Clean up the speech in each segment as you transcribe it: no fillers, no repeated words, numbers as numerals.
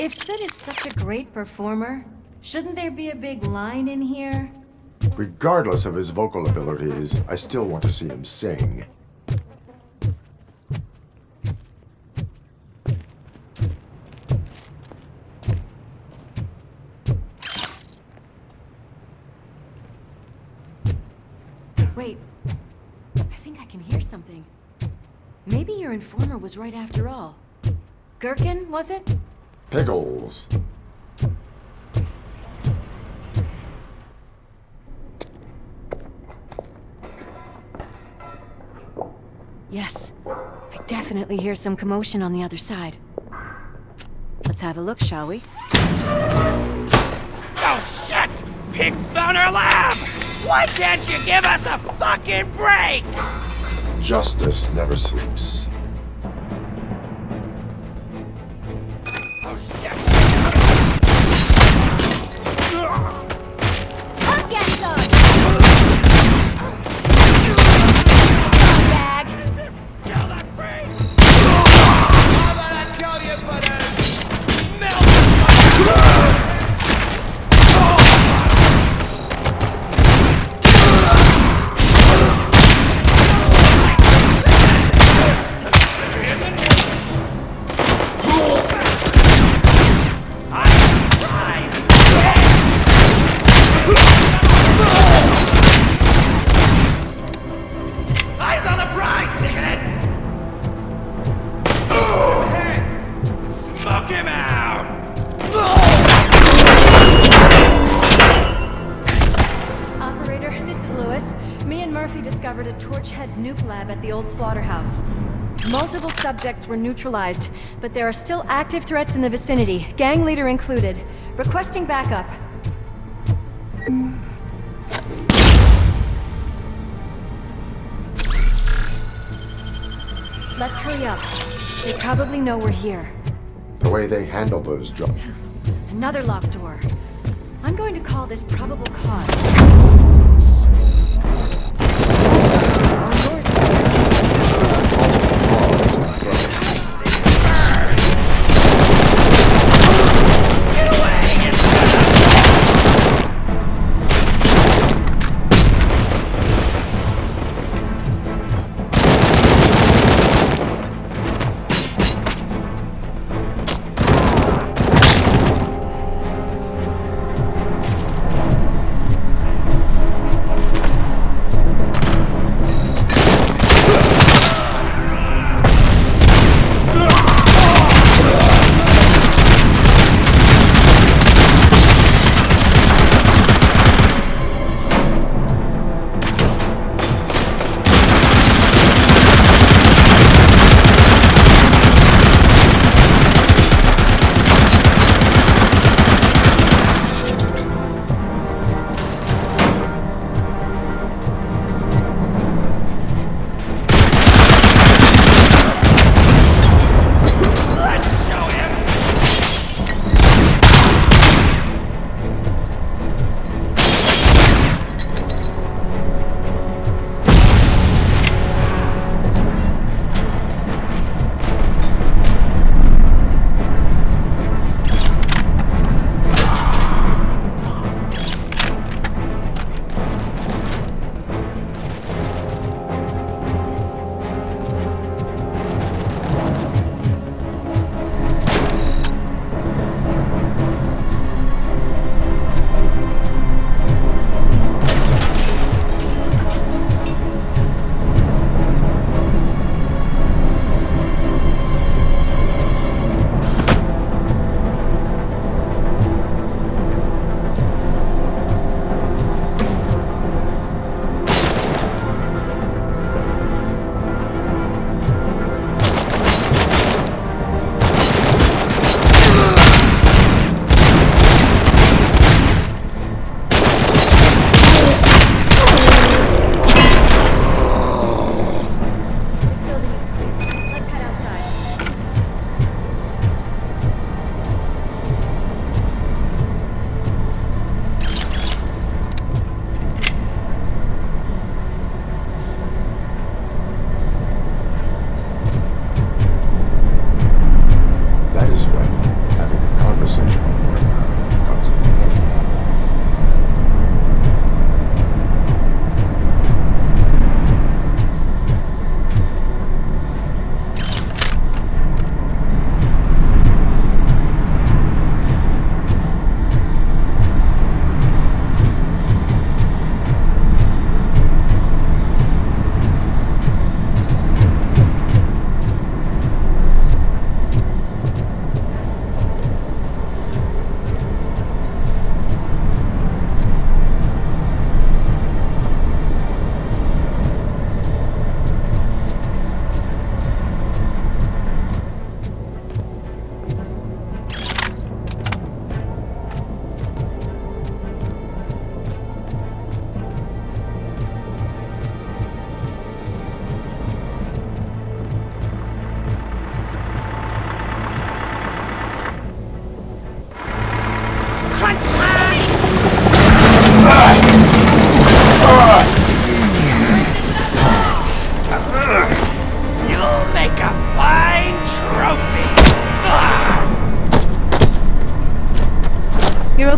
If Sid is such a great performer, shouldn't there be a big line in here? Regardless of his vocal abilities, I still want to see him sing. Wait, I think I can hear something. Maybe your informer was right after all. Gherkin, was it? Pickles. Yes, I definitely hear some commotion on the other side. Let's have a look, shall we? Oh shit! Pig found our lab! Why can't you give us a fucking break? Justice never sleeps. Oh shit! I'll get some! Scumbag! Kill that pig! How about I kill you for this? Melt Eyes on the prize, dickheads! Smoke him out! Operator, this is Lewis. Me and Murphy discovered a Torchhead's nuke lab at the old slaughterhouse. Multiple subjects were neutralized, but there are still active threats in the vicinity, gang leader included. Requesting backup. Let's hurry up. They probably know we're here. The way they handle those jobs. Another locked door. I'm going to call this probable cause. All doors Get away!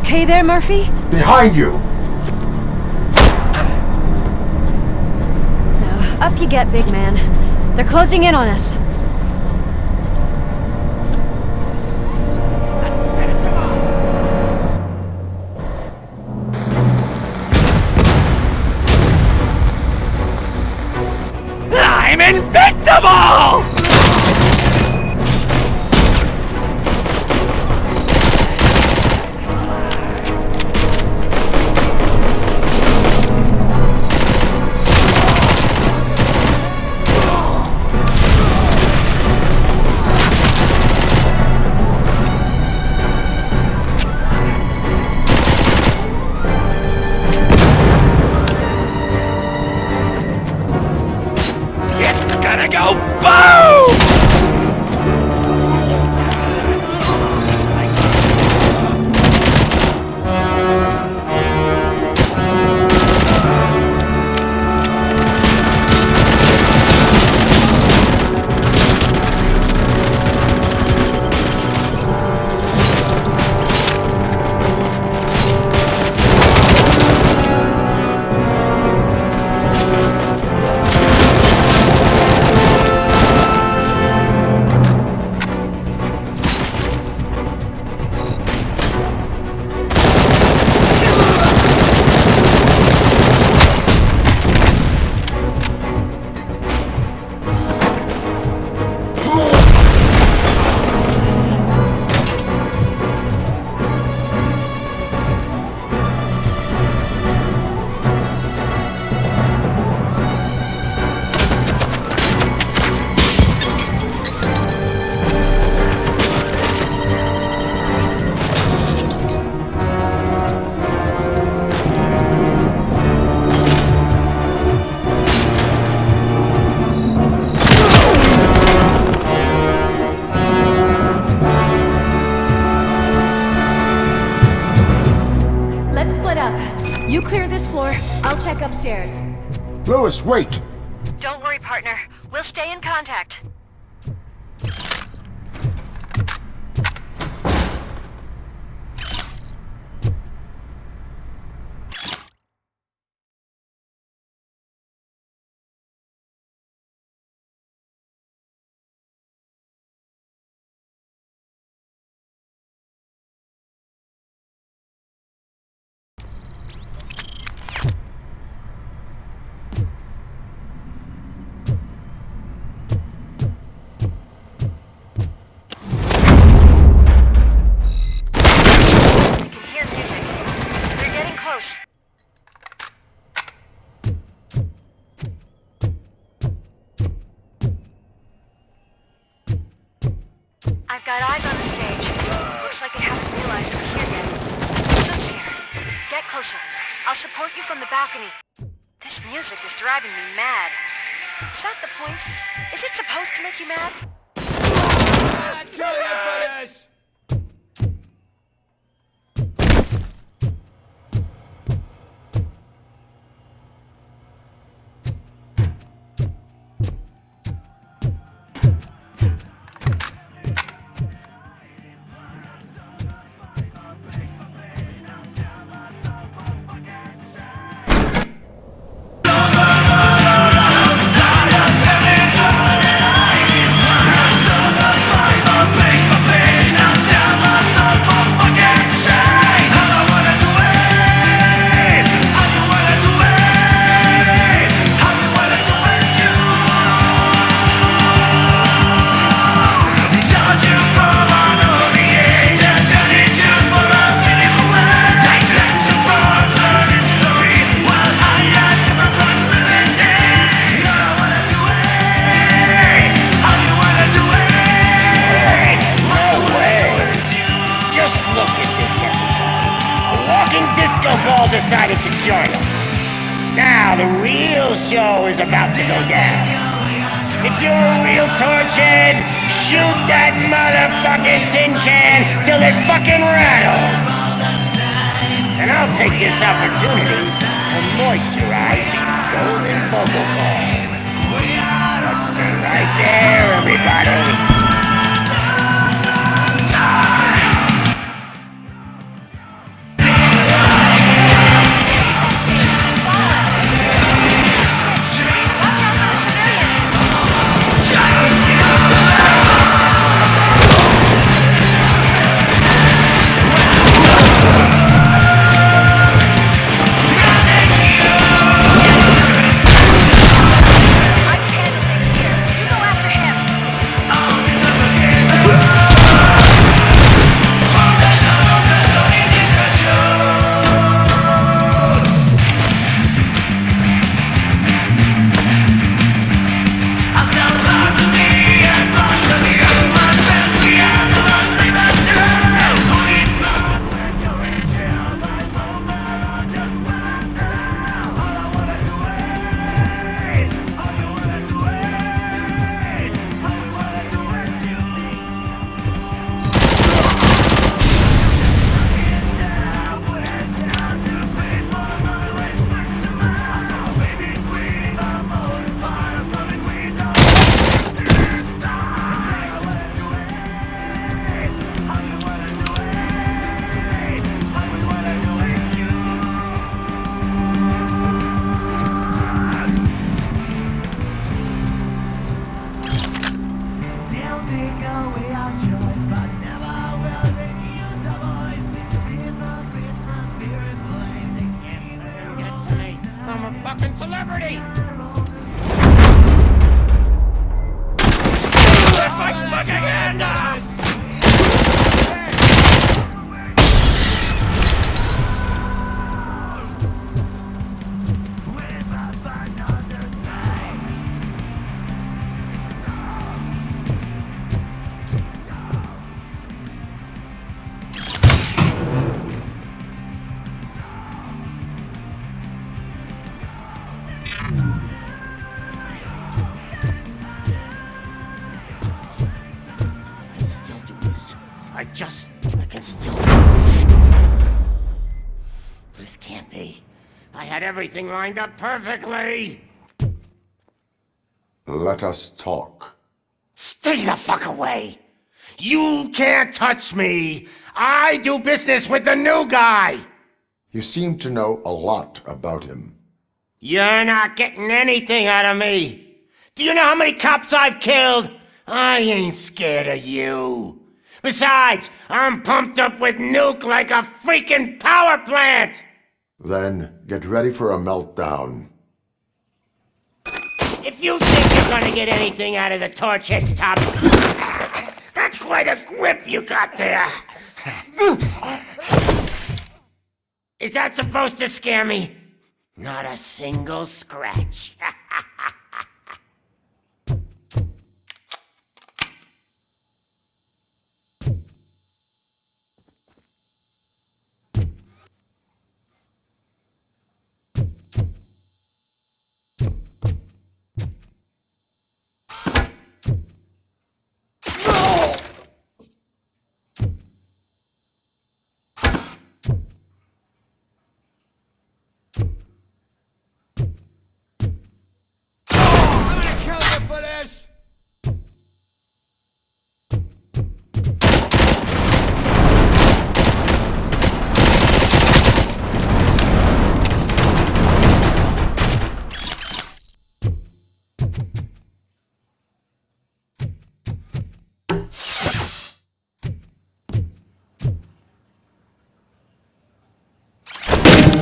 okay there, Murphy? Behind you! Now, up you get, big man. They're closing in on us. I'm invincible! It's gonna go boom! Let's split up. You clear this floor, I'll check upstairs. Lewis, wait! Don't worry, partner. We'll stay in contact. I've got eyes on the stage. Looks like they haven't realized we're here yet. Soup's here. Get closer. I'll support you from the balcony. This music is driving me mad. Is that the point? Is it supposed to make you mad? Kill you for this! Decided to join us. Now the real show is about to go down. If you're a real torch head, shoot that motherfucking tin can till it fucking rattles. And I'll take this opportunity to moisturize these golden vocal cords. Let's stay right there, everybody. Get to me. I'm a fucking celebrity. Lift my fucking hand up! I can still... This can't be. I had everything lined up perfectly. Let us talk. Stay the fuck away. You can't touch me. I do business with the new guy. You seem to know a lot about him. You're not getting anything out of me. Do you know how many cops I've killed? I ain't scared of you. Besides, I'm pumped up with nuke like a freaking power plant! Then get ready for a meltdown. If you think you're gonna get anything out of the Torchhead's top... That's quite a grip you got there. Is that supposed to scare me? Not a single scratch.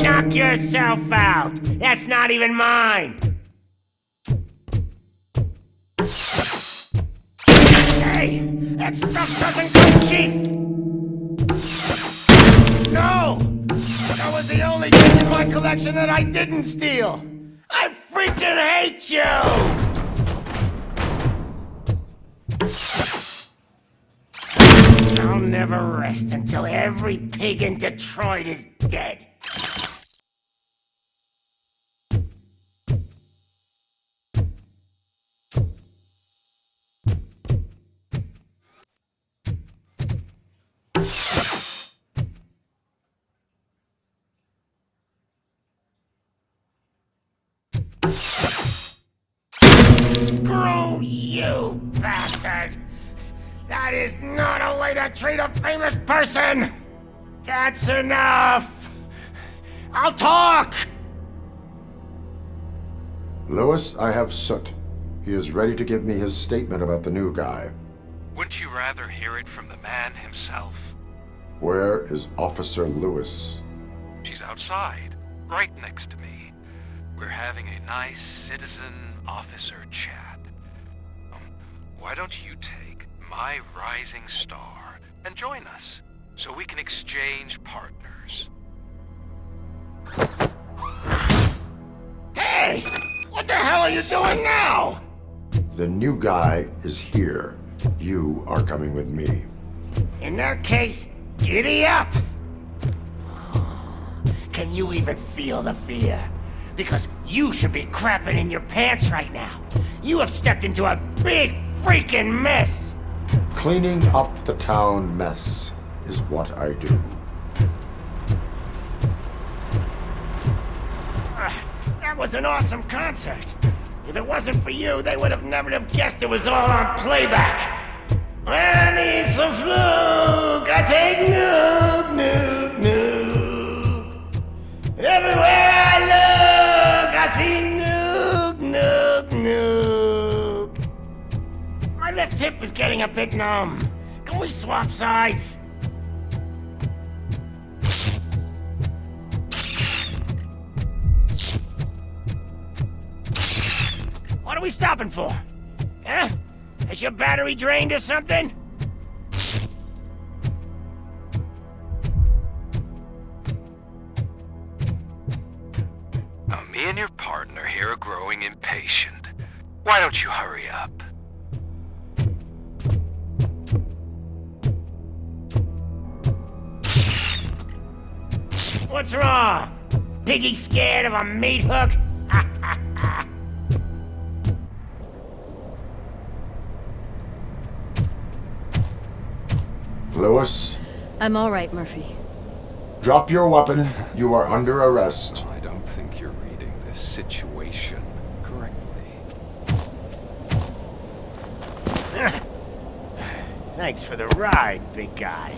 Knock yourself out! That's not even mine! Hey! That stuff doesn't come cheap! No! That was the only thing in my collection that I didn't steal! I freaking hate you! I'll never rest until every pig in Detroit is dead. Screw you, bastard! That is not a way to treat a famous person! That's enough! I'll talk! Lewis, I have Soot. He is ready to give me his statement about the new guy. Wouldn't you rather hear it from the man himself? Where is Officer Lewis? She's outside, right next to me. We're having a nice citizen-officer chat. Why don't you take my rising star and join us, so we can exchange partners? Hey! What the hell are you doing now? The new guy is here. You are coming with me. In that case, giddy up! Can you even feel the fear? Because you should be crapping in your pants right now. You have stepped into a big freaking mess! Cleaning up the town mess is what I do. That was an awesome concert. If it wasn't for you, they would have never have guessed it was all on playback. When I need some fluke, I take nuke, nuke, nuke. Everywhere I look, I see nuke, nuke, nuke. My left tip is getting a bit numb. Can we swap sides? What are we stopping for? Huh? Is your battery drained or something? Now, me and your partner here are growing impatient. Why don't you hurry up? What's wrong? Piggy scared of a meat hook? Lewis, I'm all right, Murphy. drop your weapon. You are under arrest. I don't think you're reading this situation correctly. Thanks for the ride, big guy.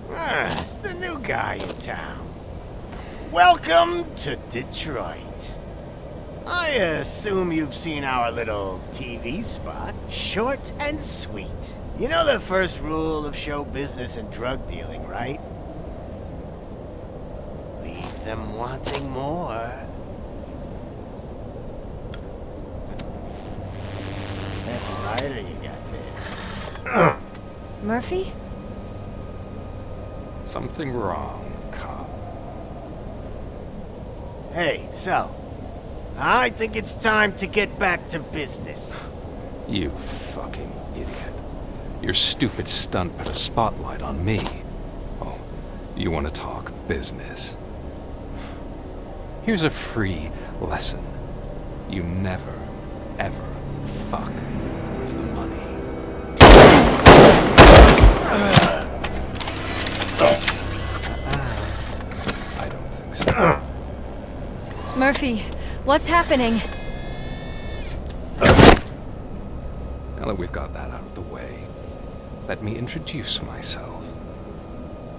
It's the new guy in town. Welcome to Detroit. I assume you've seen our little TV spot. Short and sweet. You know the first rule of show business and drug dealing, right? Leave them wanting more. That's a rider you got there. Murphy? Something wrong, cop. Hey, so, I think it's time to get back to business. You fucking idiot. Your stupid stunt put a spotlight on me. Oh, you want to talk business? Here's a free lesson. You never, ever fuck with the money. I don't think so. Murphy, what's happening? Now that we've got that out of the way, let me introduce myself.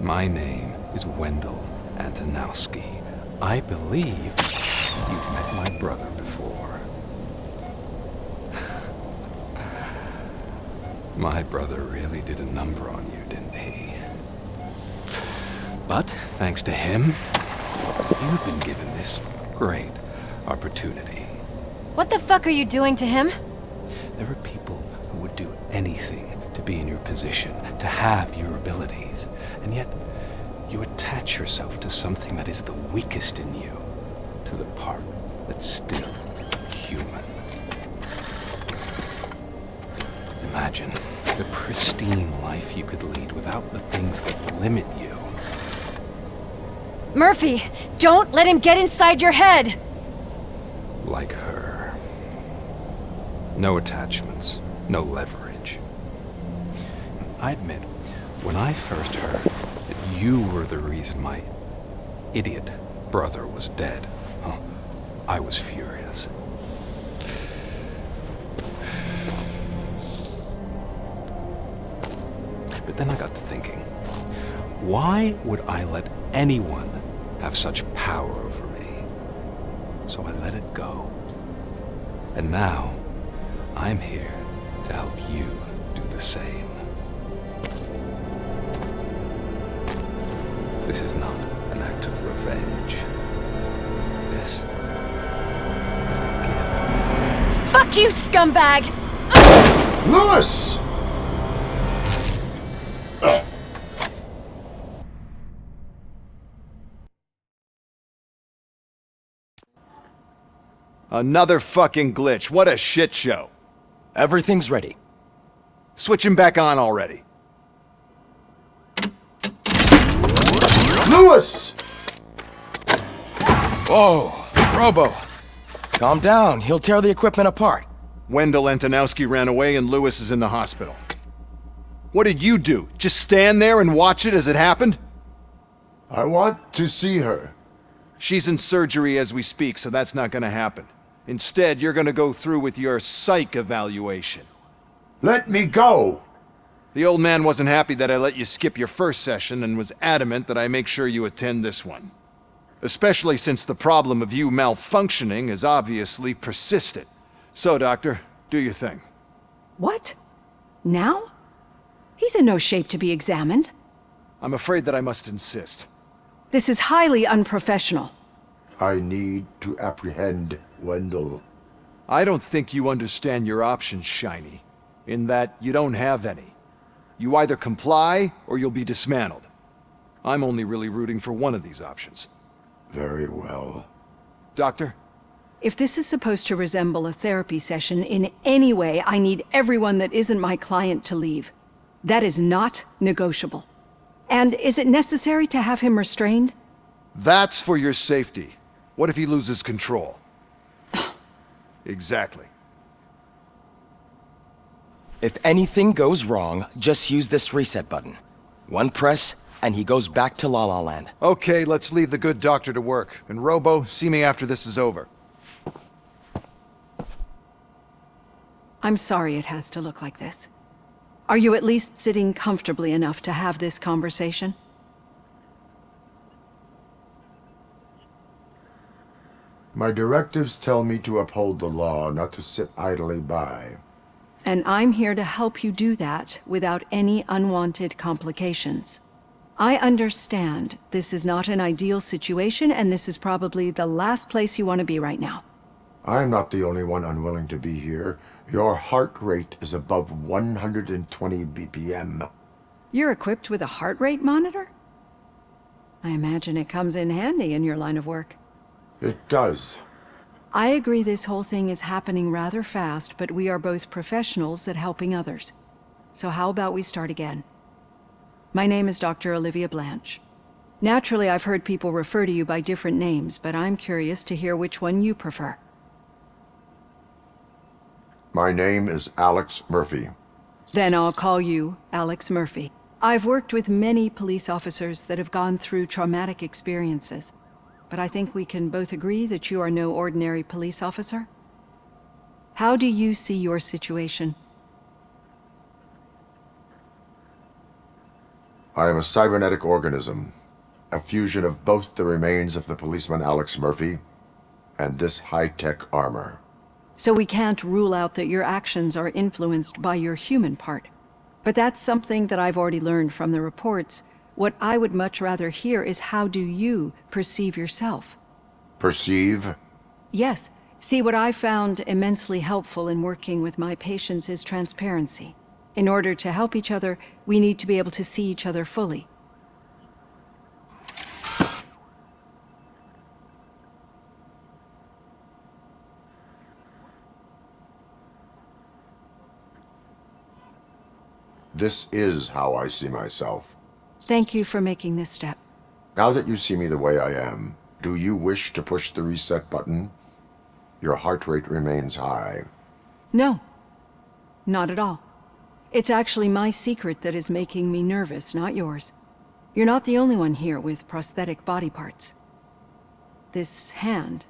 My name is Wendell Antonowski. I believe you've met my brother before. My brother really did a number on you, didn't he? But thanks to him, you've been given this great opportunity. What the fuck are you doing to him? There are people who would do anything to be in your position, to have your abilities, and yet you attach yourself to something that is the weakest in you, to the part that's still human. Imagine the pristine life you could lead without the things that limit you. Murphy, don't let him get inside your head! Like her. No attachments, no leverage. I admit, when I first heard that you were the reason my idiot brother was dead, I was furious. But then I got to thinking, why would I let anyone have such power over me? So I let it go. And now, I'm here to help you do the same. This is not an act of revenge. This is a gift. Fuck you, scumbag! Lewis! Another fucking glitch. What a shit show. Everything's ready. Switch him back on already. Lewis! Whoa, Robo. Calm down. He'll tear the equipment apart. Wendell Antonowski ran away and Lewis is in the hospital. What did you do? Just stand there and watch it as it happened? I want to see her. She's in surgery as we speak, so that's not gonna happen. Instead, you're gonna go through with your psych evaluation. Let me go! The old man wasn't happy that I let you skip your first session and was adamant that I make sure you attend this one. Especially since the problem of you malfunctioning is obviously persistent. So, Doctor, do your thing. What? Now? He's in no shape to be examined. I'm afraid that I must insist. This is highly unprofessional. I need to apprehend Wendell. I don't think you understand your options, Shiny, in that you don't have any. You either comply, or you'll be dismantled. I'm only really rooting for one of these options. Very well. Doctor? If this is supposed to resemble a therapy session in any way, I need everyone that isn't my client to leave. That is not negotiable. And is it necessary to have him restrained? That's for your safety. What if he loses control? Exactly. If anything goes wrong, just use this reset button. One press, and he goes back to La La Land. Okay, let's leave the good doctor to work. And Robo, see me after this is over. I'm sorry it has to look like this. Are you at least sitting comfortably enough to have this conversation? My directives tell me to uphold the law, not to sit idly by. And I'm here to help you do that without any unwanted complications. I understand this is not an ideal situation, and this is probably the last place you want to be right now. I'm not the only one unwilling to be here. Your heart rate is above 120 BPM. You're equipped with a heart rate monitor? I imagine it comes in handy in your line of work. It does. I agree this whole thing is happening rather fast, but we are both professionals at helping others. So how about we start again? My name is Dr. Olivia Blanche. Naturally, I've heard people refer to you by different names, but I'm curious to hear which one you prefer. My name is Alex Murphy. Then I'll call you Alex Murphy. I've worked with many police officers that have gone through traumatic experiences, but I think we can both agree that you are no ordinary police officer. How do you see your situation? I am a cybernetic organism, a fusion of both the remains of the policeman Alex Murphy and this high-tech armor. So we can't rule out that your actions are influenced by your human part. But that's something that I've already learned from the reports. What I would much rather hear is how do you perceive yourself? Perceive? Yes. See, what I found immensely helpful in working with my patients is transparency. In order to help each other, we need to be able to see each other fully. This is how I see myself. Thank you for making this step. Now that you see me the way I am, do you wish to push the reset button? Your heart rate remains high. No, not at all. It's actually my secret that is making me nervous, not yours. You're not the only one here with prosthetic body parts. This hand,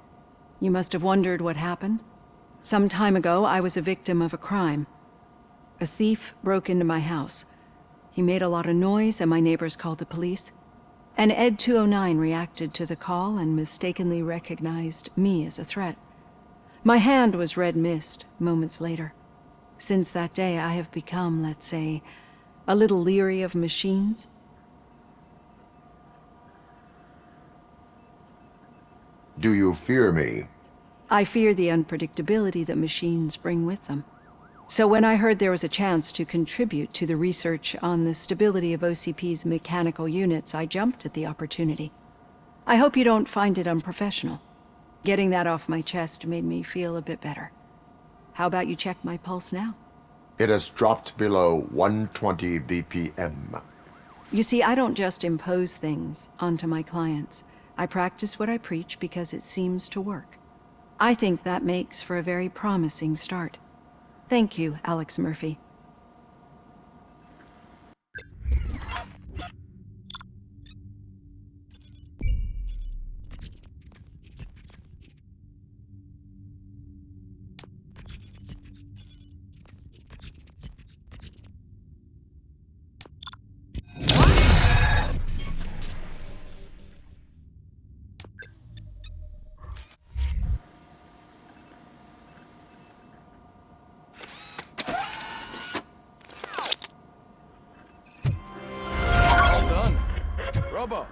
you must have wondered what happened. Some time ago, I was a victim of a crime. A thief broke into my house. He made a lot of noise and my neighbors called the police. And Ed 209 reacted to the call and mistakenly recognized me as a threat. My hand was red mist moments later. Since that day, I have become, let's say, a little leery of machines. Do you fear me? I fear the unpredictability that machines bring with them. So when I heard there was a chance to contribute to the research on the stability of OCP's mechanical units, I jumped at the opportunity. I hope you don't find it unprofessional. Getting that off my chest made me feel a bit better. How about you check my pulse now? It has dropped below 120 BPM. You see, I don't just impose things onto my clients. I practice what I preach because it seems to work. I think that makes for a very promising start. Thank you, Alex Murphy. Robo,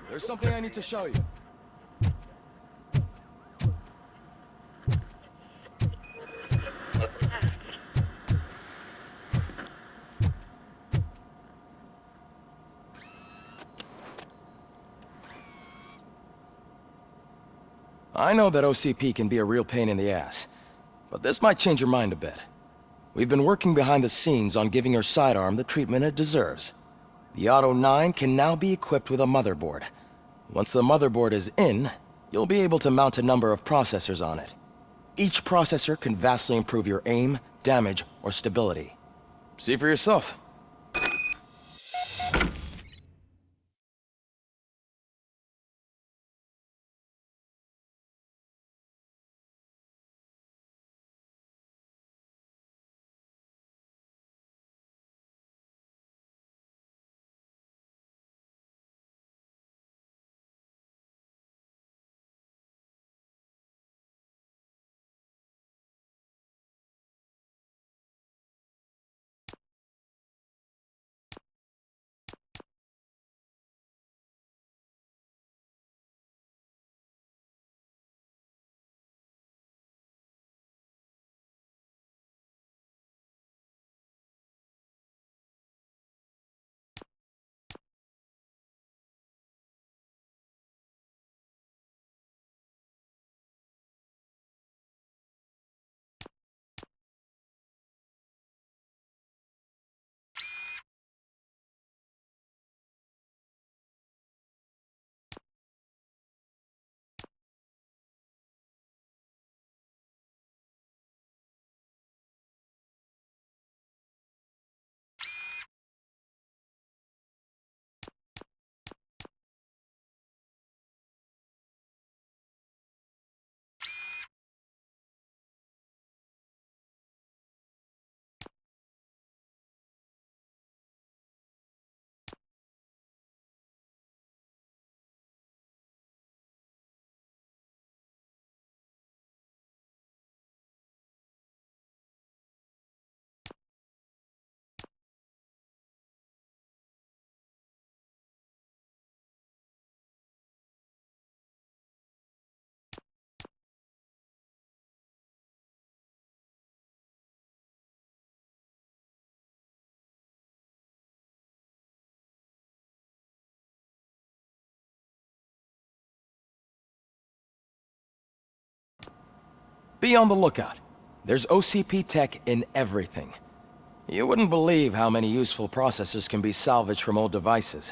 there's something I need to show you. I know that OCP can be a real pain in the ass, but this might change your mind a bit. We've been working behind the scenes on giving your sidearm the treatment it deserves. The Auto 9 can now be equipped with a motherboard. Once the motherboard is in, you'll be able to mount a number of processors on it. Each processor can vastly improve your aim, damage, or stability. See for yourself. Be on the lookout. There's OCP tech in everything. You wouldn't believe how many useful processors can be salvaged from old devices.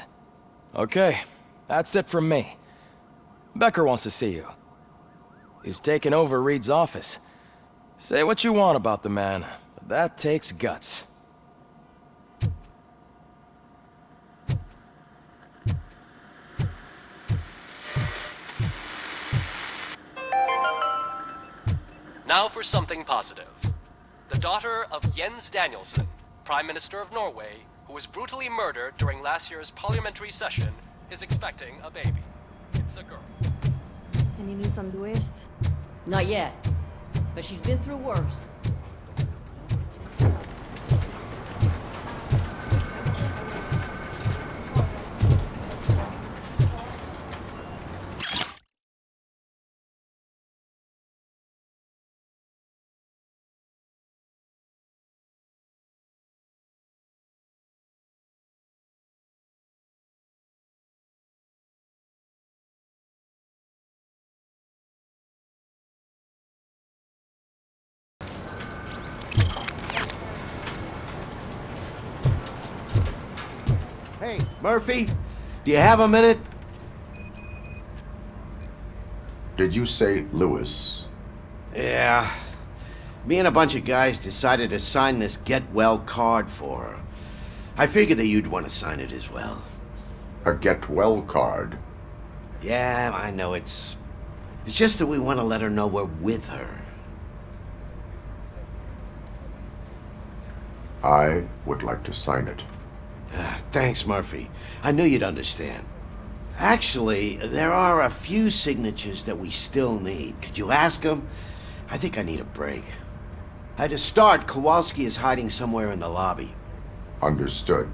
Okay, that's it from me. Becker wants to see you. He's taken over Reed's office. Say what you want about the man, but that takes guts. Now for something positive. The daughter of Jens Danielson, Prime Minister of Norway, who was brutally murdered during last year's parliamentary session, is expecting a baby. It's a girl. Any news on Luis? Not yet, but she's been through worse. Hey, Murphy, do you have a minute? Did you say Lewis? Yeah. Me and a bunch of guys decided to sign this get well card for her. I figured that you'd want to sign it as well. A get well card? Yeah, I know it's just that we want to let her know we're with her. I would like to sign it. Thanks, Murphy. I knew you'd understand. Actually, there are a few signatures that we still need. Could you ask them? I think I need a break. To start, Kowalski is hiding somewhere in the lobby. Understood.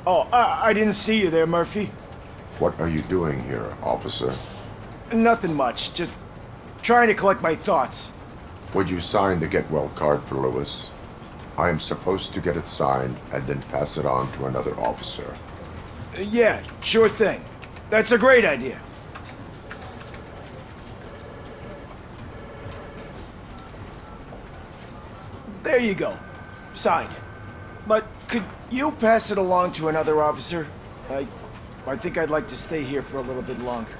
Oh, I didn't see you there, Murphy. What are you doing here, officer? Nothing much, just trying to collect my thoughts. Would you sign the get well card for Lewis? I am supposed to get it signed and then pass it on to another officer. Yeah, sure thing. That's a great idea. There you go. Signed. But could you pass it along to another officer? I think I'd like to stay here for a little bit longer.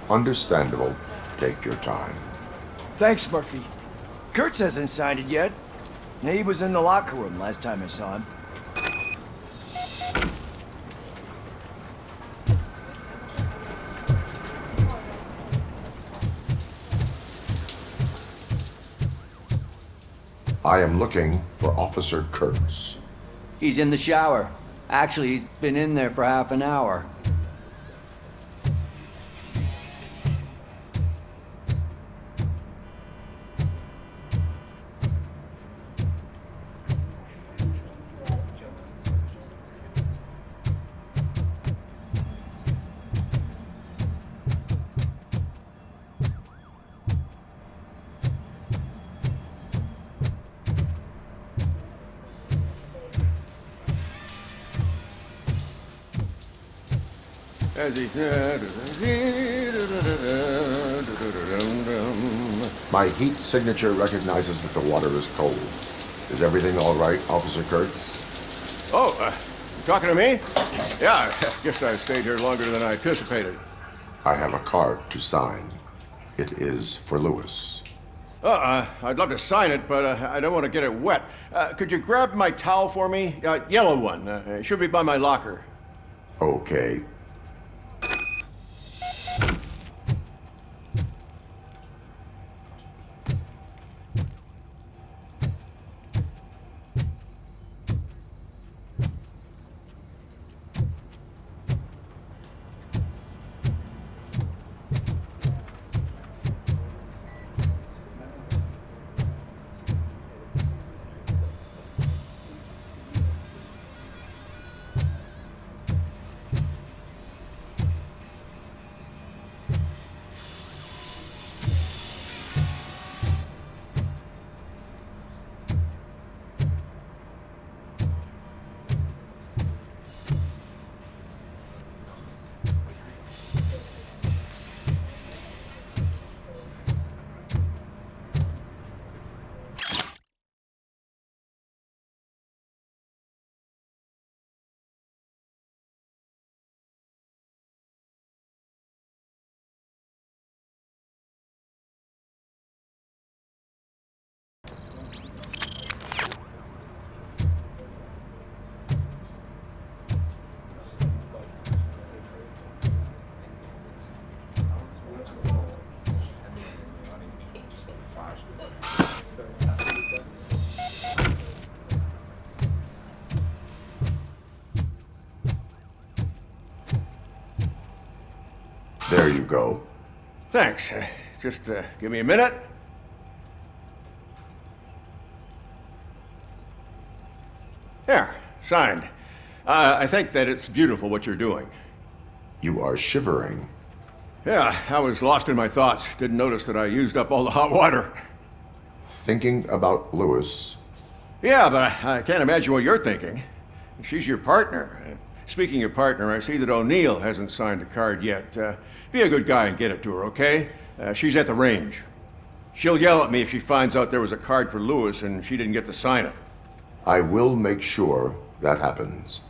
Understandable. Take your time. Thanks, Murphy. Kurtz hasn't signed it yet. He was in the locker room last time I saw him. I am looking for Officer Kurtz. He's in the shower. Actually, he's been in there for half an hour. My heat signature recognizes that the water is cold. Is everything all right, Officer Kurtz? Oh, you talking to me? Yeah, I guess I stayed here longer than I anticipated. I have a card to sign. It is for Lewis. I'd love to sign it, but I don't want to get it wet. Could you grab my towel for me? Yellow one. It should be by my locker. Okay. There you go. Thanks. Just give me a minute. There, signed. I think that it's beautiful what you're doing. You are shivering. Yeah, I was lost in my thoughts. Didn't notice that I used up all the hot water. Thinking about Lewis. Yeah, but I can't imagine what you're thinking. She's your partner. Speaking of partner, I see that O'Neill hasn't signed a card yet. Be a good guy and get it to her, okay? She's at the range. She'll yell at me if she finds out there was a card for Lewis and she didn't get to sign it. I will make sure that happens.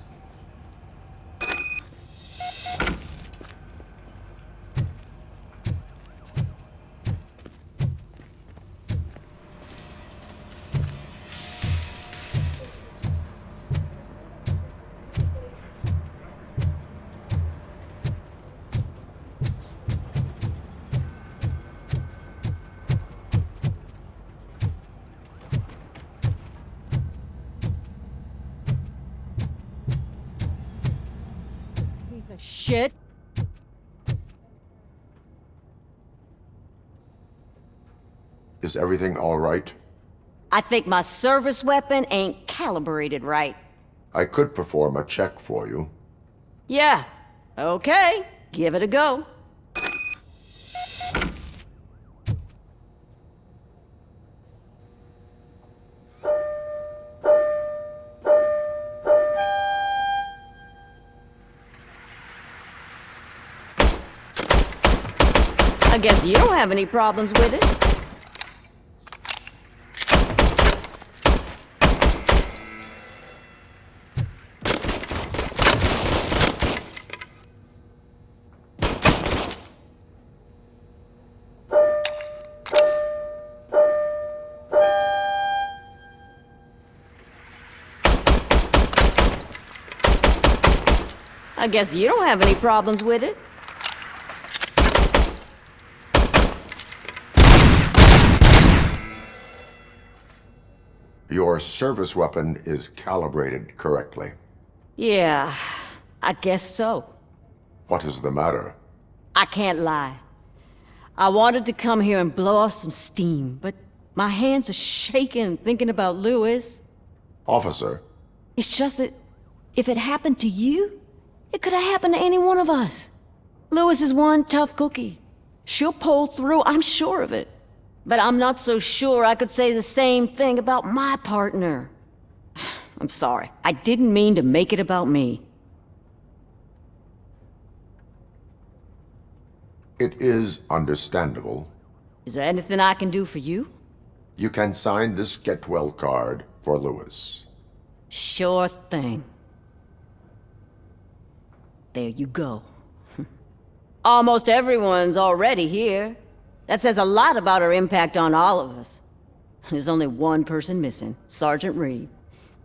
Shit. Is everything all right? I think my service weapon ain't calibrated right. I could perform a check for you. Yeah. Okay. Give it a go. I guess you don't have any problems with it. I guess you don't have any problems with it. Your service weapon is calibrated correctly. Yeah, I guess so. What is the matter? I can't lie. I wanted to come here and blow off some steam, but my hands are shaking thinking about Lewis. Officer, It's just that if it happened to you, it could have happened to any one of us. Lewis is one tough cookie. She'll pull through, I'm sure of it. But I'm not so sure I could say the same thing about my partner. I'm sorry. I didn't mean to make it about me. it is understandable. Is there anything I can do for you? You can sign this get well card for Lewis. Sure thing. There you go. Almost everyone's already here. That says a lot about her impact on all of us. There's only one person missing, Sergeant Reed.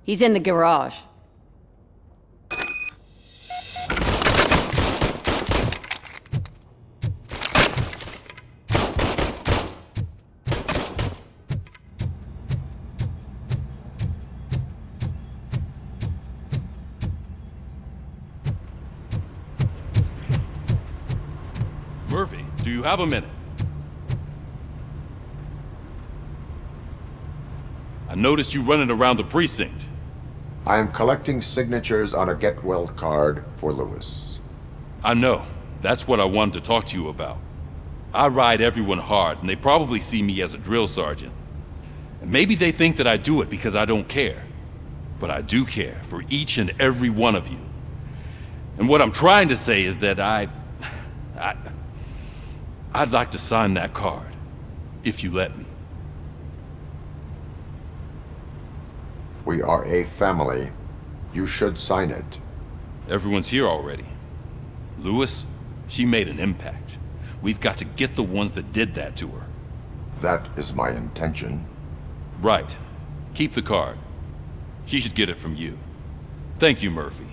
He's in the garage. Murphy, do you have a minute? I noticed you running around the precinct. I am collecting signatures on a get well card for Lewis. I know. That's what I wanted to talk to you about. I ride everyone hard, and they probably see me as a drill sergeant. And maybe they think that I do it because I don't care. But I do care for each and every one of you. And what I'm trying to say is that I'd like to sign that card, if you let me. We are a family. You should sign it. Everyone's here already. Lewis, she made an impact. We've got to get the ones that did that to her. That is my intention. Right. Keep the card. She should get it from you. Thank you, Murphy.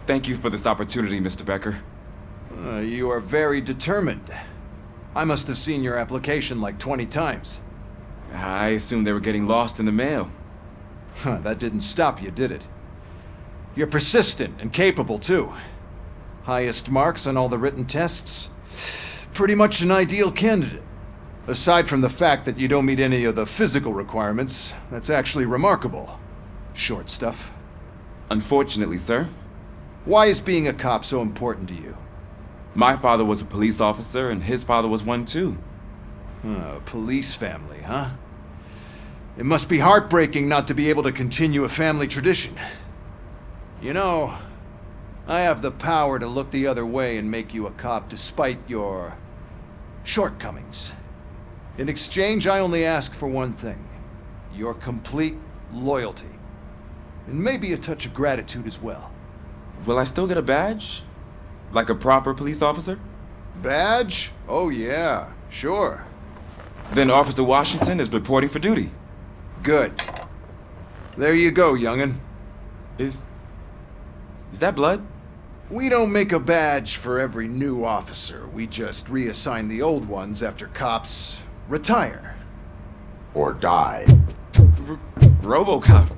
Thank you for this opportunity, Mr. Becker. You are very determined. I must have seen your application like 20 times. I assumed they were getting lost in the mail. That didn't stop you, did it? You're persistent and capable, too. Highest marks on all the written tests. Pretty much an ideal candidate. Aside from the fact that you don't meet any of the physical requirements, that's actually remarkable. Short stuff. Unfortunately, sir. Why is being a cop so important to you? My father was a police officer, and his father was one too. A police family, huh? It must be heartbreaking not to be able to continue a family tradition. You know, I have the power to look the other way and make you a cop despite your shortcomings. In exchange, I only ask for one thing. Your complete loyalty. And maybe a touch of gratitude as well. Will I still get a badge? Like a proper police officer? Badge? Oh yeah, sure. Then Officer Washington is reporting for duty. Good. There you go, young'un. Is that blood? We don't make a badge for every new officer. We just reassign the old ones after cops retire. Or die. Robocop.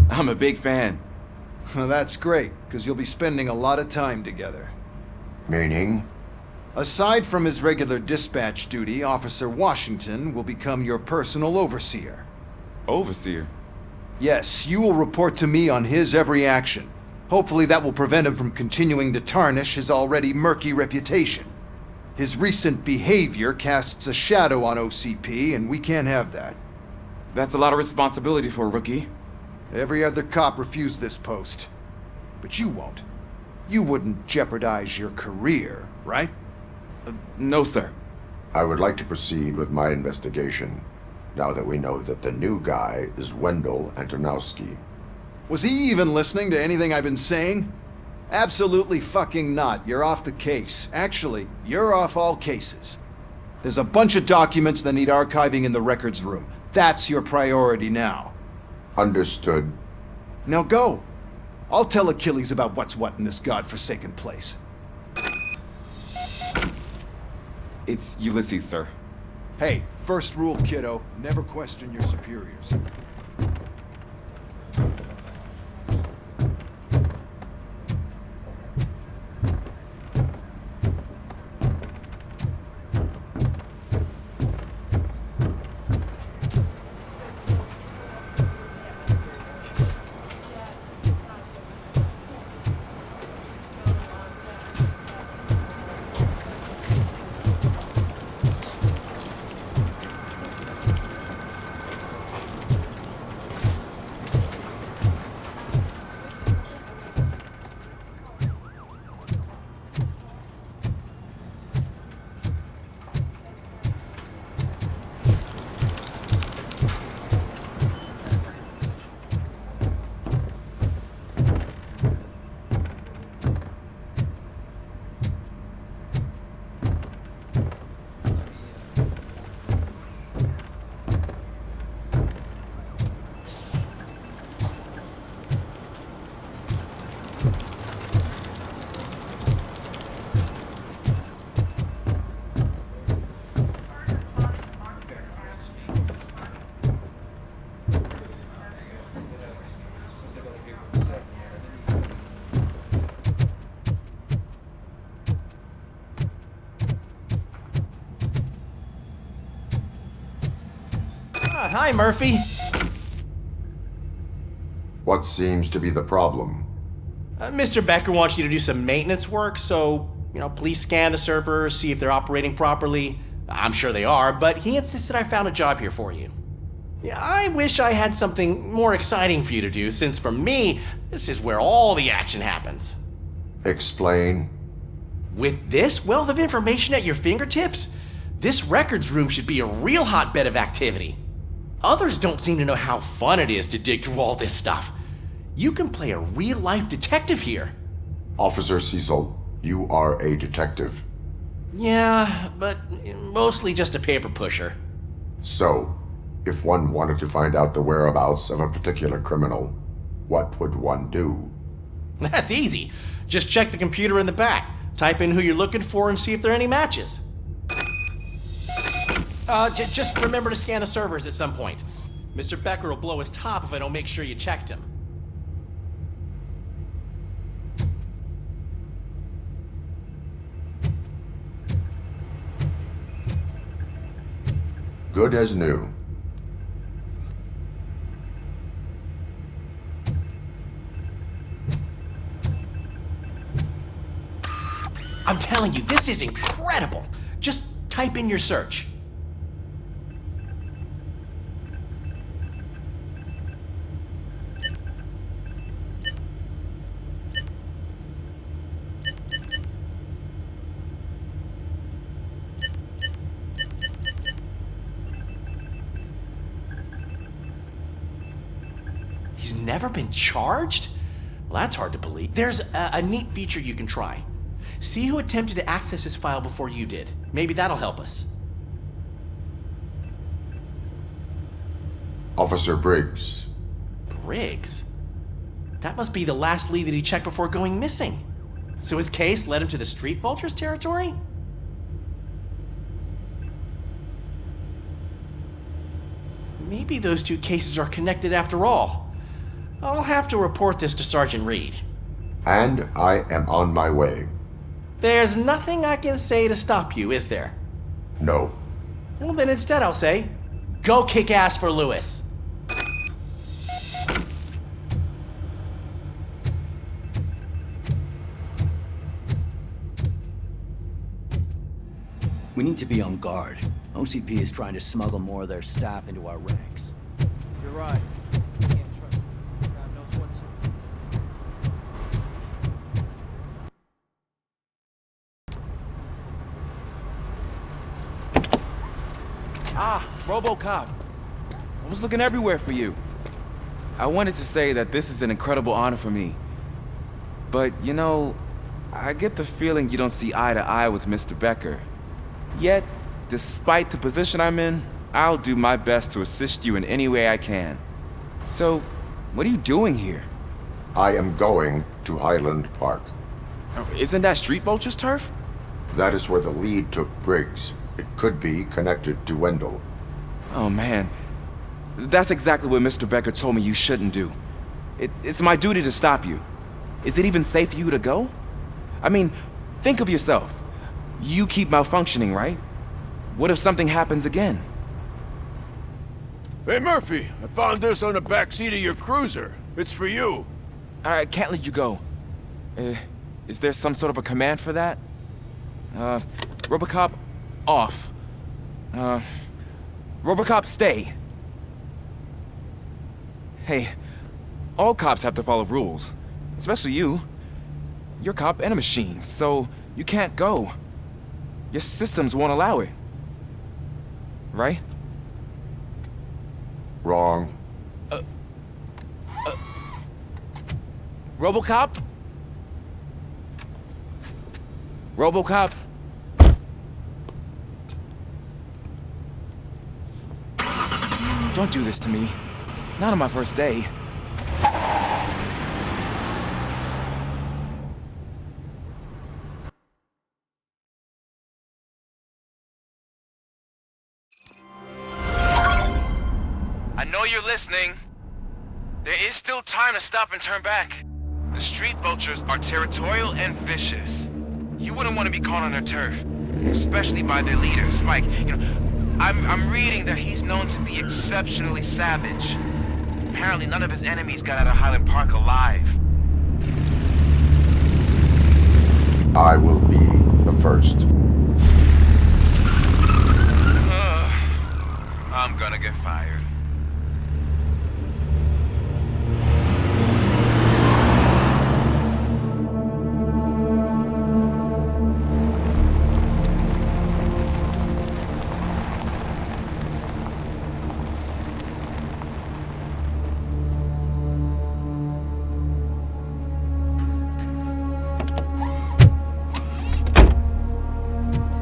I'm a big fan. Well, that's great, because you'll be spending a lot of time together. Meaning? Aside from his regular dispatch duty, Officer Washington will become your personal overseer. Overseer? Yes, you will report to me on his every action. Hopefully that will prevent him from continuing to tarnish his already murky reputation. His recent behavior casts a shadow on OCP, and we can't have that. That's a lot of responsibility for a rookie. Every other cop refused this post. But you won't. You wouldn't jeopardize your career, right? No, sir. I would like to proceed with my investigation, now that we know that the new guy is Wendell Antonowski. Was he even listening to anything I've been saying? Absolutely fucking not. You're off the case. Actually, you're off all cases. There's a bunch of documents that need archiving in the records room. That's your priority now. Understood. Now go. I'll tell Achilles about what's what in this godforsaken place. It's Ulysses, sir. Hey, first rule, kiddo. Never question your superiors. Hi, Murphy. What seems to be the problem? Mr. Becker wants you to do some maintenance work, so, please scan the servers, see if they're operating properly. I'm sure they are, but he insisted I found a job here for you. Yeah, I wish I had something more exciting for you to do, since for me, this is where all the action happens. Explain. With this wealth of information at your fingertips, this records room should be a real hotbed of activity. Others don't seem to know how fun it is to dig through all this stuff. You can play a real-life detective here. Officer Cecil, you are a detective. Yeah, but mostly just a paper pusher. So, if one wanted to find out the whereabouts of a particular criminal, what would one do? That's easy. Just check the computer in the back. Type in who you're looking for and see if there are any matches. Just remember to scan the servers at some point. Mr. Becker will blow his top if I don't make sure you checked him. Good as new. I'm telling you, this is incredible. Just type in your search. He's never been charged? Well, that's hard to believe. There's a neat feature you can try. See who attempted to access his file before you did. Maybe that'll help us. Officer Briggs. Briggs? That must be the last lead that he checked before going missing. So his case led him to the Street Vultures territory? Maybe those two cases are connected after all. I'll have to report this to Sergeant Reed. And I am on my way. There's nothing I can say to stop you, is there? No. Well, then instead I'll say, go kick ass for Lewis. We need to be on guard. OCP is trying to smuggle more of their staff into our ranks. You're right. Can't trust them. God knows what's... Ah, Robocop. I was looking everywhere for you. I wanted to say that this is an incredible honor for me. But, you know, I get the feeling you don't see eye to eye with Mr. Becker. Yet, despite the position I'm in, I'll do my best to assist you in any way I can. So, what are you doing here? I am going to Highland Park. Isn't that Street Vulture's turf? That is where the lead took Briggs. It could be connected to Wendell. Oh man, that's exactly what Mr. Becker told me you shouldn't do. It's my duty to stop you. Is it even safe for you to go? I mean, think of yourself. You keep malfunctioning, right? What if something happens again? Hey, Murphy, I found this on the back seat of your cruiser. It's for you. I can't let you go. Is there some sort of a command for that? Robocop, off. Robocop, stay. Hey, all cops have to follow rules. Especially you. You're a cop and a machine, so you can't go. Your systems won't allow it. Right? Wrong. Robocop? Robocop? Don't do this to me. Not on my first day. I know you're listening. There is still time to stop and turn back. The Street Vultures are territorial and vicious. You wouldn't want to be caught on their turf, especially by their leader, Spike. You know, I'm reading that he's known to be exceptionally savage. Apparently none of his enemies got out of Highland Park alive. I will be the first. I'm gonna get fired.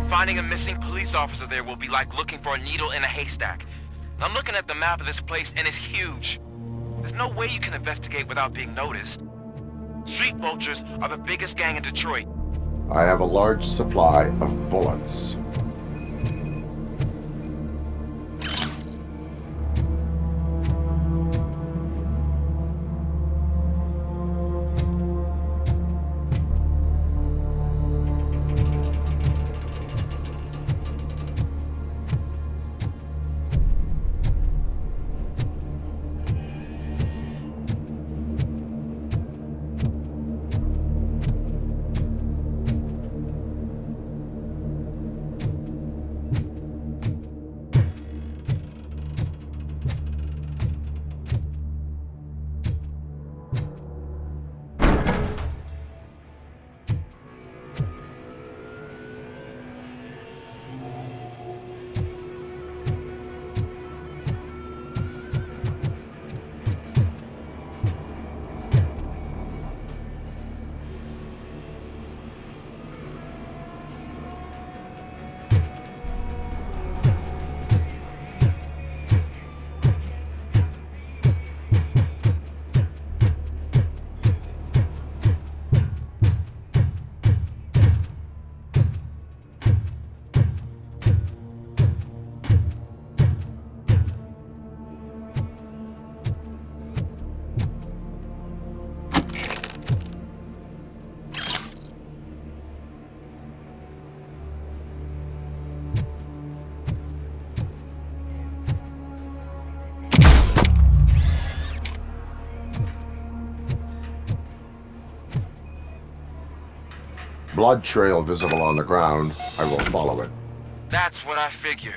Finding a missing police officer there will be like looking for a needle in a haystack. I'm looking at the map of this place and it's huge. There's no way you can investigate without being noticed. Street vultures are the biggest gang in Detroit. I have a large supply of bullets. Blood trail visible on the ground. I will follow it. That's what I figured.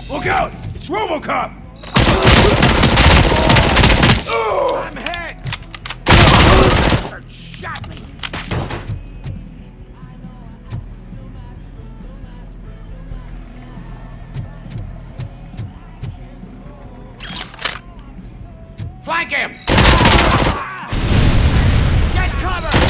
Look out! It's Robocop! I'm hit! Shot me! Flank him! Get cover!